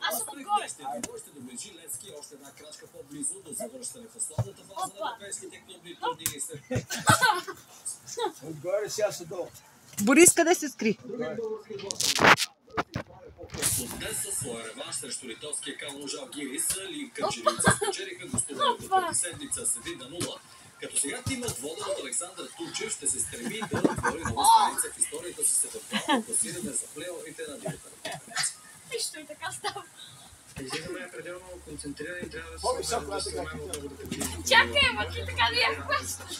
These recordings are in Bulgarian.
Аз съм отгоре. Ще доближи Левски още една крачка по-близо до завършване в основната фаза на европейските клубни турнири. Отгоре, сега са долу. Борис, къде се скри? Днес със своя реванш срещу литовския Кално Жалгирис, ликачевица спечелиха гостуването преди седмица с 1-0. Като сега тимът, воден от Александър Турчев, ще се стреми да отвори нова страница в историята си с евентуално класиране за плейофите на Лигата на конференция. Нищо и така става. Излизаме пределно концентрирани, трябва да се много да победим. Чакай, ама ти така да я хващаш.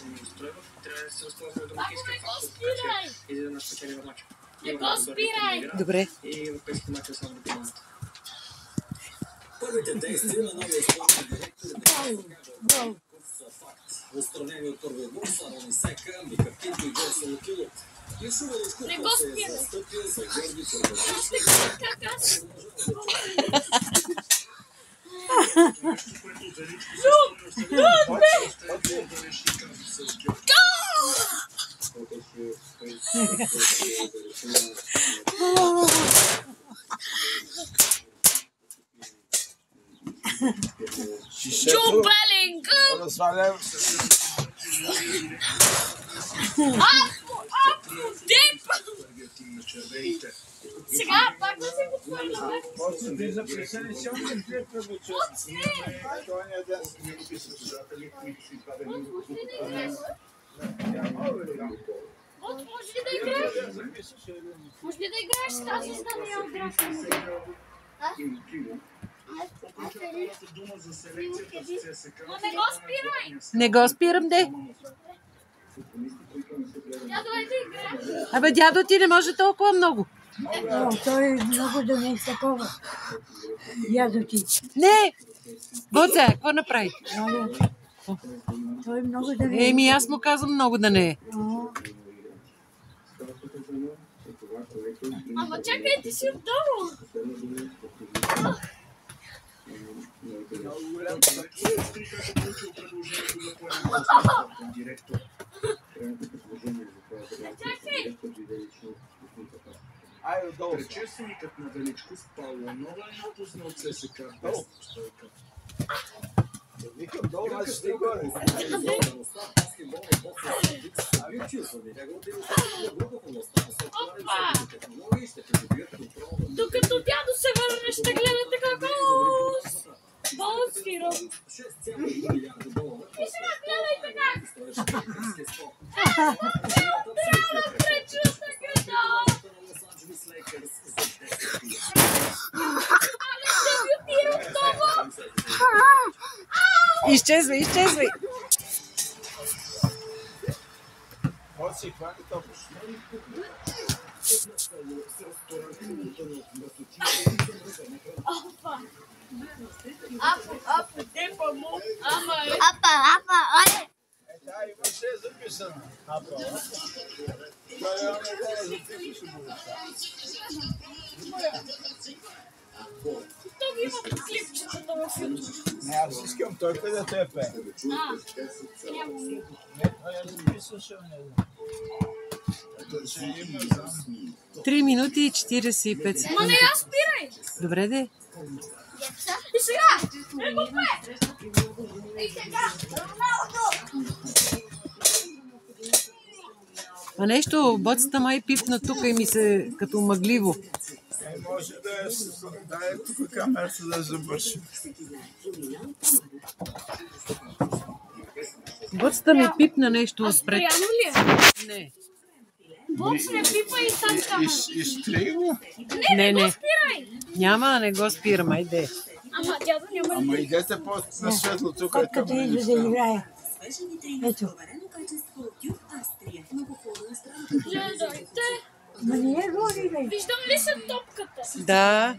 Трябва да се възползваме от домакинския фактор, така че иди да нас спечели в матча. Не го спирай! Добре. И европейските матча само да помагат. Първите действия на новия спортен директор са факт. Отстранени от първия бокс, Арони Сека, Мика Кинто и Джейсон Лукилот. Лишува Лешков се е застъпил за Георги Чорбачевски. Чупелинка! Дип! Сега пак да се подхвърля. Може ли да играеш? Може ли да играеш с тази здания графика? Но не го спирай! Не го спирам, де. Дядо, е да играеш. Абе, дядо, ти не може толкова много. Той е много да не е такова. Дядо ти. Не! Боца, какво направи? Той е много да не е. Еми, аз му казвам много да не е. Ама чакай, ти си отдолу. Айде, отдолу. Предшественикът на Величков Павлонова е напуснал ЦСКА без стойка. Викам долу, аз ще горе. Докато дядо се върне, ще гледате как балансирам. И сега гледайте как. Трябва да пречута като. Дебютирам това. Изчезвай, изчезвай. От си хвани топиш. Апа, депа му. Ама е. Апа, оле! Да, имаше записано. Апа. Това е да записаш Тук има клипчетата в YouTube. не, аз искам той където е пе. Няма ми. Не, той я записваше, не знам. 3 минути и 45 Ма не я секунди. спирай. Добре, де. И сега. Ембапе. И сега. Роналдо. А нещо, боцата май пипна тук и ми се като мъгливо. Може да е тук камерата да завърши. Боцата ми пипна нещо отпред. Спряно ли е? Не. Боц не пипа и там камера. Изтри го? Не, Не го не. спирай. Няма, не го спирам, айде. Ама дядо няма Ама ли? идете на светло, тук е Като иде да играе. Ето. Гледайте. Ма не е горе, бе. Виждам ли се топката? Да.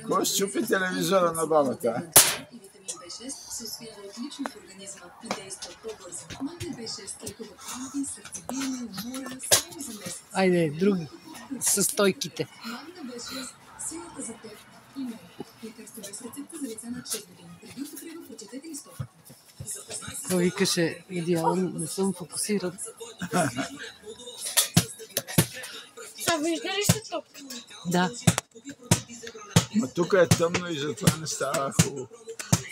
Кой щупи телевизора на бабата? Айде, други. С стойките. Силата за теб и мен. Лекарство без рецепта за лица над 6 години. Преди употреба прочетете листовката. Запознай се Той викаше, идеално, не съм фокусиран. А вижда ли се тук? Да. Ма тук е тъмно и затова не става хубаво.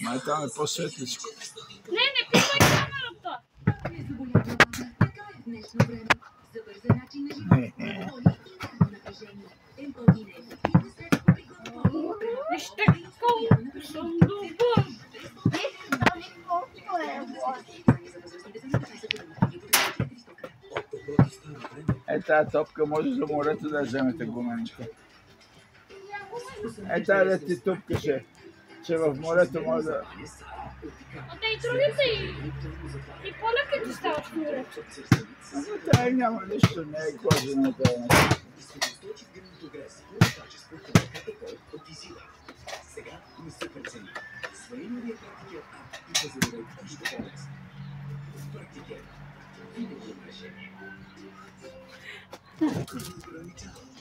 Май там е по-светличко. Не пипай камерата. Вижте колко съм добър. Е, тая топка може за морето да вземете гуменичка. Е, тая да ти тупкаше, че в морето може да... А те и другите и по-леки ти стават в морето. Но тая няма нищо, не е кожена тая. Сега не се прецени. Свали новия практикер ап и позабирай още по-лесно. Практикер. Винаги има решение.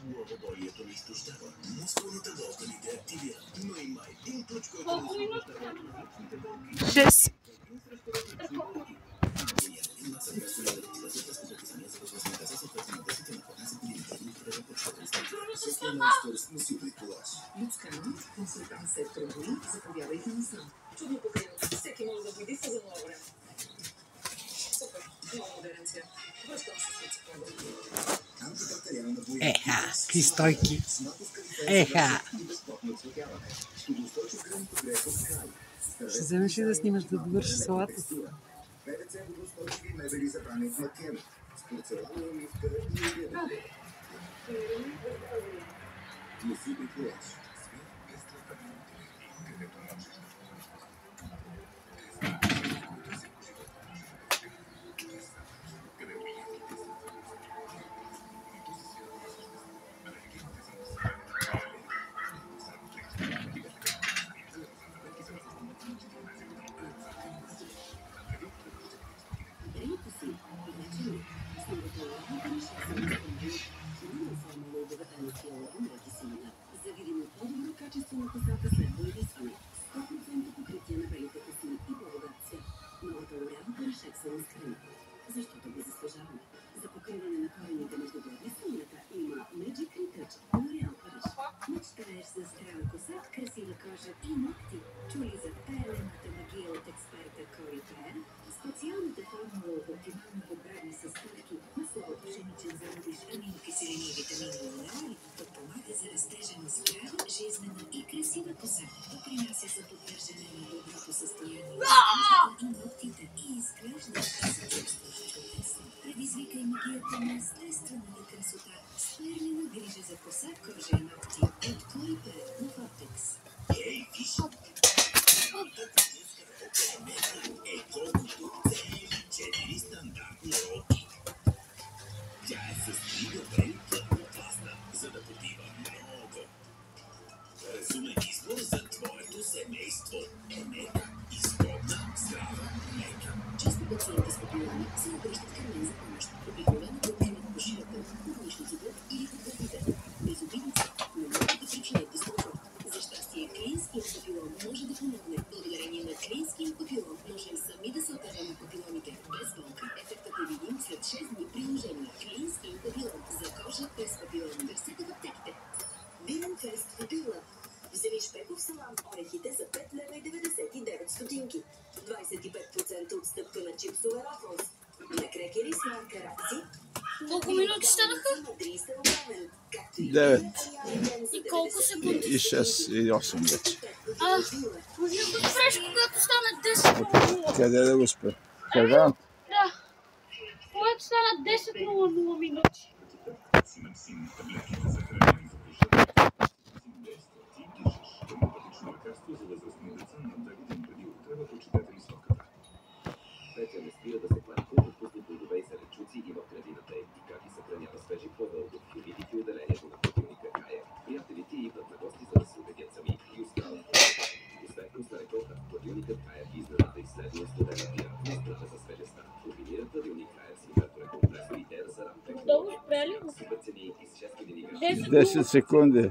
Главоболието не изтощава. Мускулните болка те активира. Но има един ключ, който Колко минути? 6. Люцкана, консултант сектор Боли, заповядайте насам. Чудно покрено. Всеки може да дойде за ново време. Супер, много модерен цвят. Връщам се след секунда. Еха, какви стойки. Еха. Ще вземеш ли да снимаш да довърши салата? Защото го заслужаваме. За покриване на корените между глависанията има Magic Retouch L'Oreal Париж. Мечтаеш за здрава коса, красива кожа и ногти. Чули за перлената магия от експерта Кори Пер? Специалната формула от оптимално подбрани съставки, масло от пшеничен зародиш, аминокиселини и витамини и минерали подпомага за растежа на здрава, жизнена и красива коса. Допринася за поддържане на доброто състояние и ногтите и изглежда предизвикай магията на естествената красота с перлина грижа за коса, кожа и ногти от Кори Пер на Vortex. Колкото цели 4 стандартни роки. Тя е с 3 добре пътнопластна, за да потива много. Разумен избор за твоето семейство. Емека. Изгодна, здрава, мека. Често пациенти с папиломи се обръщат към мен за помощ. Обикновено проблемът по шията, подмишниците или подгърдите. Безобидници, но могат да причинят дискомфорт. За щастие, клинският папилон може да помогне. Благодарение на клинския папилон можем сами да се отърваме папилоните без болка. Ефектът е видим след 6 дни приложение. Клинския папилон за кожа без папилон. Търсете в аптеките. Бирен фест папила. Вземи шпеков салам орехите за 5,99 лева. 25% отстъпка на чипсове Рафлс. На крекери с марка Ракси. Колко минути станаха? 9 И колко секунди? и 6 и 8 вече. Може да го спреш, когато стана 10:00. Къде да го спре? Каван? Да. Когато стана 10:00 минути. Петя не спира да се планка от вкусни плодове и зеленчуци има в градината и как ги съхранява свежи по-дълго. Видите отделението на хладилника Кая. Приятелите идват на гости, за да се убедят сами и остават. Освен вкусна рекорда, хладилникът Кая в изненада изследва студена пира, вместо за свежеста. Комбинира хладилник Кая с вибраторен компресор и Air за рампек. Долу спрели го. Супер цени и с 6 години 10 секунди.